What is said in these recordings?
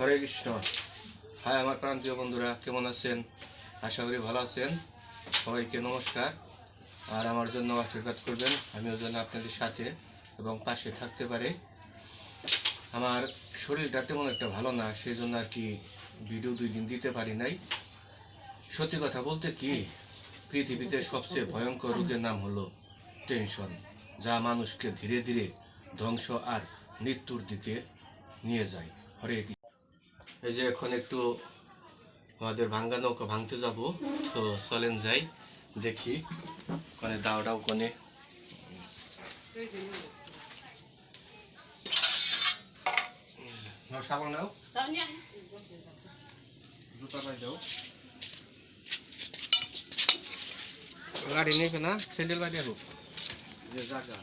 হরে Krishna. High আমার প্রান্তীয় বন্ধুরা, কেমন আছেন? আশা করি ভালো আছেন। সবাইকে নমস্কার। আর আমার জন্য আশীর্বাদ করবেন, আমিও যেন আপনাদের সাথে এবং পাশে থাকতে পারে। আমার শরীরটা তেমন একটা ভালো না, সেই জন্য আর কি ভিডিও 2 দিন দিতে পারি নাই। সত্যি কথা বলতে কি, পৃথিবীতে সবচেয়ে ভয়ঙ্কর রোগের নাম হলো টেনশন, যা মানুষকে ধীরে ধীরে ধ্বংস আর মৃত্যুর দিকে নিয়ে যায়। হরে কৃষ্ণ। এই যে এখন একটু আমাদের ভাঙ্গা নৌকা ভাঙতে যাব, তো চলেন যাই, দেখি কোনে দাওটাও কোনে। সাবান নাও, জুতা পাই দাও, গাড়ি নেবে না, স্যান্ডেল বাড়ি আসো যে জায়গা।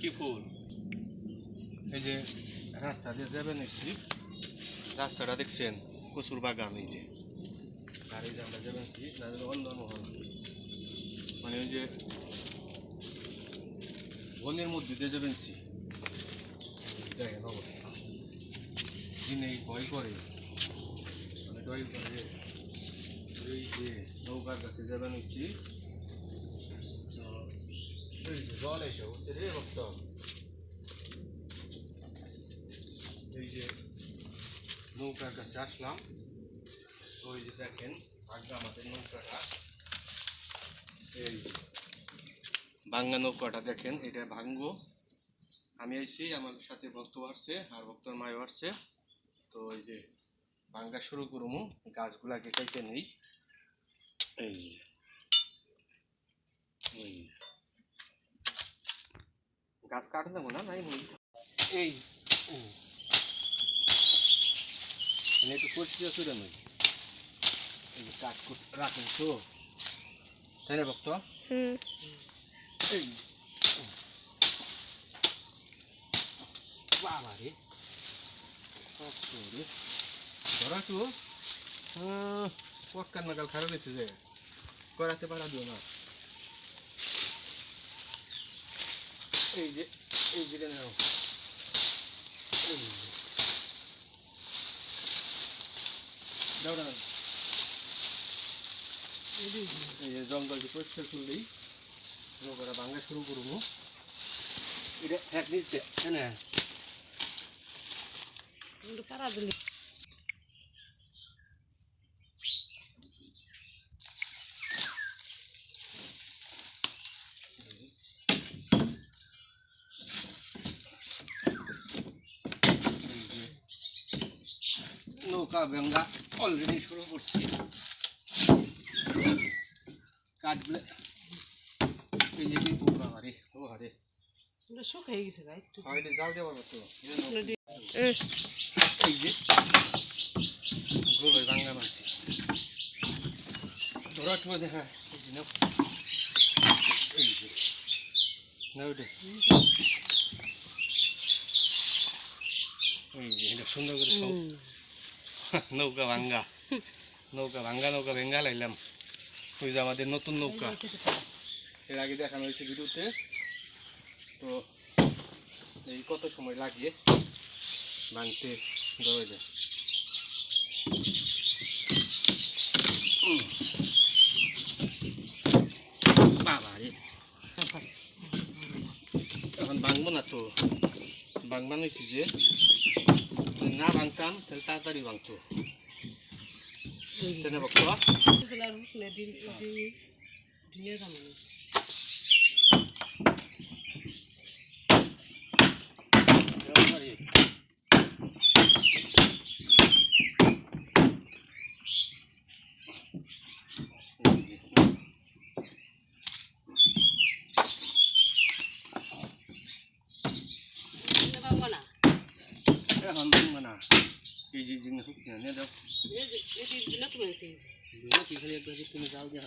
কি ফুল? এই যে রাস্তা দিয়ে যাবেন, এসছি রাস্তাটা দেখছেন, কচুর বাগান। এই যে আর এই যে আমরা যাবেন অন্য মহল, মানে ওই যে বনের মধ্যে দিয়ে যাবেন, দেখেন অবস্থা। দিনে ভয় করে, মানে ভয় করে। এই যে নৌকার কাছে যাবেন হচ্ছি, জল এসে হচ্ছে রে ভক্ত। এই যে নৌকার কাছে আসলাম, ওই যে দেখেন ভাঙ্গা আমাদের নৌকাটা, এই ভাঙ্গা নৌকাটা দেখেন, এটা ভাঙ্গো। আমি আইছি, আমার সাথে ভক্ত আসছে আর ভক্তর মায়ও আসছে। তো ওই যে ভাঙ্গা শুরু করবো, গাছগুলাকে কেটে নেই। এই গাছ কাটে দেবো না, নাই এই একটু পরিষ্কার করে নেই, এই যে কাঠ রাখেন তো, তাই না ভক্ত? এই বাবা রে, ধরা তো পক্কার নাগাল খারাপ হয়েছে, যে করাতে পারা দিও না। এই যে এই যে নাও, এই যে জঙ্গলটি পরিষ্কার করলেই নৌকাটা ভাঙ্গা শুরু করবো। এটা এক নিচ্ছে না, নৌকা ভাঙ্গা অলরেডি শুরু করছি। কাঠগুলো এই যে বাবারে, ও হারে শোক হয়ে গেছে ভাই, জাল দেওয়া পারবো তো। এই যে গোলই ভাঙ্গা মারছি, ধরা টুয়া দেখা। এই যে নাও, এই যে নাও, ওটা এই যে এটা সুন্দর করে নৌকা ভাঙ্গা, নৌকা ভাঙ্গা, নৌকা ভেঙ্গা লাইলাম। ওই যে আমাদের নতুন নৌকা, এর আগে দেখানো হয়েছে ভিডিওতে। তো এই কত সময় লাগে ভাঙতে, ধরে যায়। বাবা রে, এখন ভাঙবো না তো, ভাঙবান হয়েছি যে না ভাঙতাম তাহলে তাড়াতাড়ি ভাঙতো। না এই যে জিনিস হোক না দাও বিনা তুমি আনছি বিনা কি খালি একবার তুমি যাও দিয়া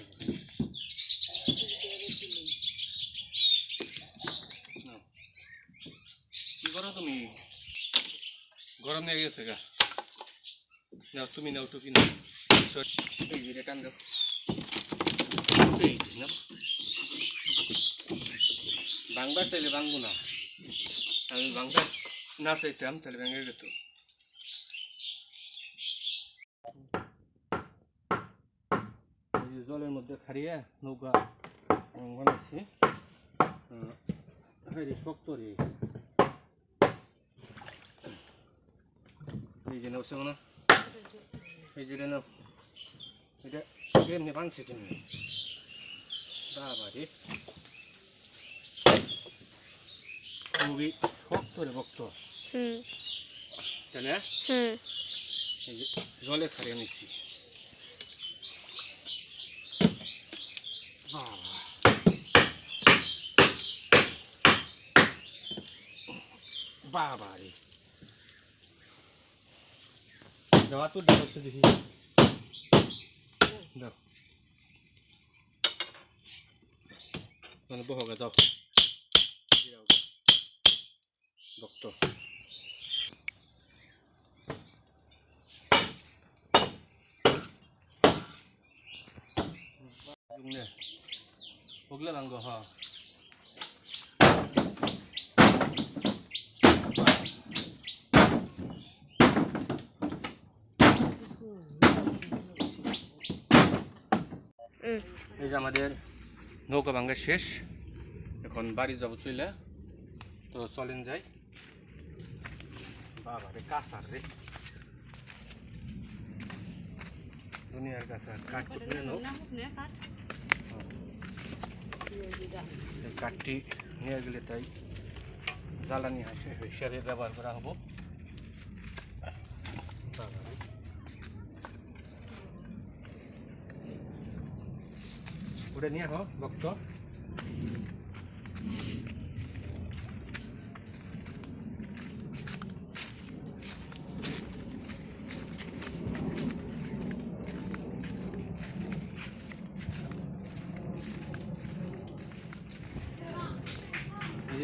কি করো তুমি গরম নিয়ে গেছে গা নাও তুমি নাও টুপি নাও এই যে টান দাও এই যে নাও বাংবার চাইলে বাংবো না আমি বাংলা না চাইতাম তাহলে ভেঙে যেত জলের মধ্যে খাড়িয়ে নৌকা বানাচ্ছি শক্ত রে এই যে নৌছে না এই যে নাও এটা এমনি বানছে কেমনি বাবা রে খুবই শক্ত রে ভক্ত তাই না এই যে জলে খাড়িয়ে নিচ্ছি বাবা রে দেওয়া তো ডাকছে দেখি দাও মানে বহগা যাও ডক্টর ওগুলো রাঙ্গ হ্যাঁ এই যে আমাদের নৌকা ভাঙ্গা শেষ এখন বাড়ি যাবো চলে তো চলেন যাই বাবা রে কাঁচার রে দুনিয়ার কাঁচার কাঠ কুটে নাও কাঠটি নিয়ে গেলে তাই জ্বালানি হিসাবে ব্যবহার করা হবো ওটা নিয়ে হো ভক্ত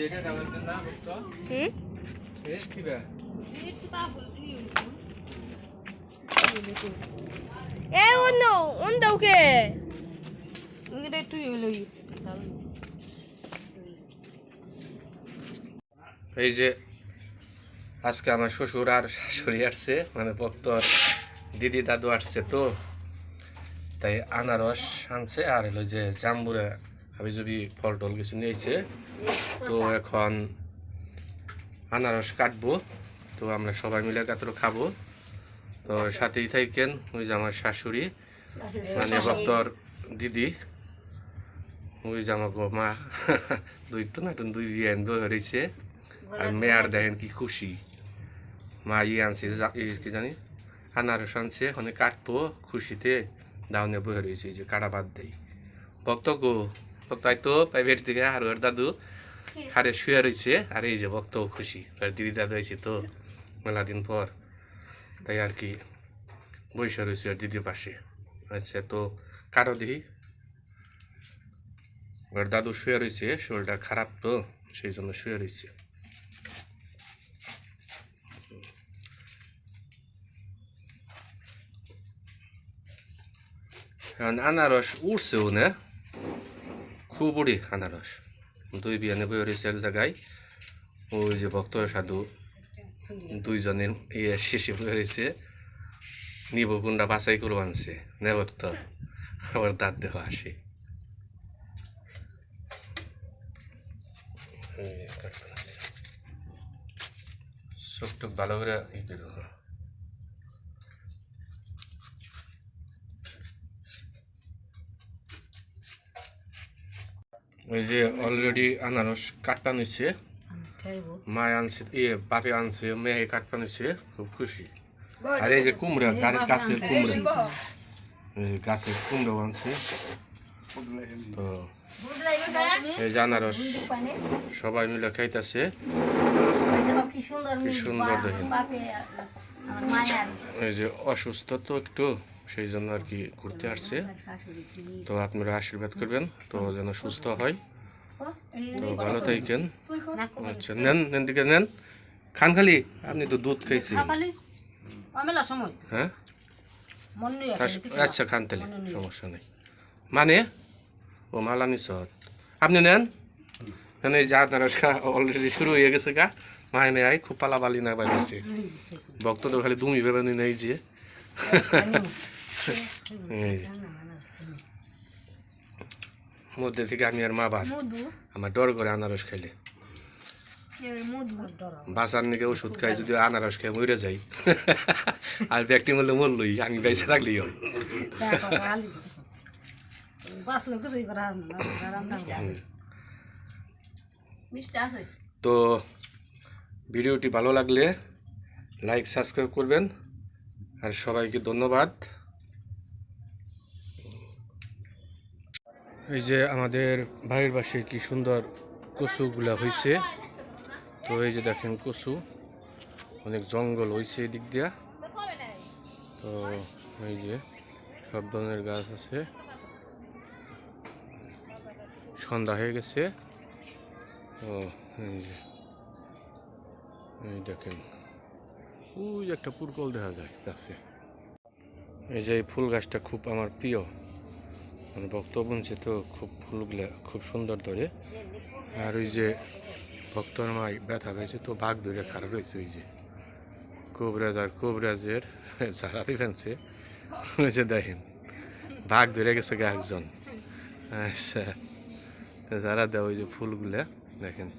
এটা দামের না ভক্ত শেষ কিবা 온다 오케이. 그래 또 여기 এই যে আজকে আমার শ্বশুর আর শাশুড়ি আসছে মানে ভক্তর দিদি দাদু আসছে তো তাই আনারস আনছে আর হলো যে জাম্বুরা হাবিজাবি ফল টল কিছু নিয়েছে তো এখন আনারস কাটবো তো আমরা সবাই মিলে কাতর খাবো তো সাথেই থাকেন ওই যে আমার শাশুড়ি মানে ভক্তর দিদি ওই যে আমার মা দুই তো না দুই হয়েছে আর মেয়ার দেখেন কি খুশি মা ইয়ে আনছে কি জানি আনারস আনছে ওখানে কাটবো খুশিতে দাউনে বয়ে রয়েছে যে কাটা বাদ দেয় ভক্ত গো ভক্ত তো প্রাইভেট থেকে আর ওর দাদু হারে শুয়ে রয়েছে আর এই যে ভক্ত খুশি দিদি দাদু হয়েছে তো মেলা দিন পর তাই আর কি বসে রয়েছে আর দিদির পাশে আচ্ছা তো কাটো দেখি ওর দাদু শুয়ে রয়েছে শরীরটা খারাপ তো সেই জন্য শুয়ে রয়েছে আনারস উঠছেও না খুব উড়ি আনারস দুই বিয়ানে বয়ে রয়েছে এক জায়গায় ওই যে ভক্ত সাধু দুইজনের ইয়ে শেষে বয়ে রয়েছে নিব কোনটা বাছাই করে আনছে নে ভক্ত আবার দাঁত দেহ আসে চোখ টোক ভালো করে ই করো ওই যে অলরেডি আনারস কাটপান হয়েছে মায় আনছে ইয়ে বাপে আনছে মেয়ে কাটপান হয়েছে খুব খুশি আর এই যে কুমড়া গাছের কুমড়া আনছে তো এই যে আনারস সবাই মিলে খাইতেছে কি সুন্দর দেখেন। এই যে অসুস্থ তো একটু, সেই জন্য আর কি ঘুরতে আসছে। তো আপনারা আশীর্বাদ করবেন তো যেন সুস্থ হয়। তো ভালো থাকেন। আচ্ছা নেন, নেন দিকে নেন, খান খালি। আপনি তো দুধ খাইছেন। হ্যাঁ আচ্ছা খান তাহলে, সমস্যা নেই। মানে ও মালা নিছ আপনি নেন। মানে যা নারস অলরেডি শুরু হয়ে গেছে গা, মায় মেয়াই খুব পালাপালি না বানিয়েছে। ভক্ত তো খালি তুমি ভেবে নেই যে মধ্যে থেকে আমি আর মা বাদ আমার ডর করে আনারস খাইলে। বাঁচার নিকে ওষুধ খাই, যদি আনারস খাই মরে যাই আর ব্যক্তি মূল্য মরলই, আমি বেঁচে থাকলেই হয়। তো ভিডিওটি ভালো লাগলে লাইক সাবস্ক্রাইব করবেন, আর সবাইকে ধন্যবাদ। এই যে আমাদের বাড়ির পাশে কি সুন্দর কচুগুলা হয়েছে। তো এই যে দেখেন কচু, অনেক জঙ্গল হয়েছে এদিক দিয়া। তো এই যে সব ধরনের গাছ আছে। সন্ধ্যা হয়ে গেছে। তো এই যে এই দেখেন ওই একটা পুরকল দেখা যায় গাছে। এই যে এই ফুল গাছটা খুব আমার প্রিয়, মানে ভক্তবঞ্চে তো খুব ফুলগুলা খুব সুন্দর ধরে। আর ওই যে ভক্তর মাই ব্যথা পেয়েছে তো বাঘ ধরে খারাপ হয়েছে। ওই যে কোবরাজ আর কোবরাজের যারা ফেলছে ওই যে দেখেন বাঘ ধরে গেছে গা একজন। আচ্ছা যারা দেয় ওই যে ফুলগুলা দেখেন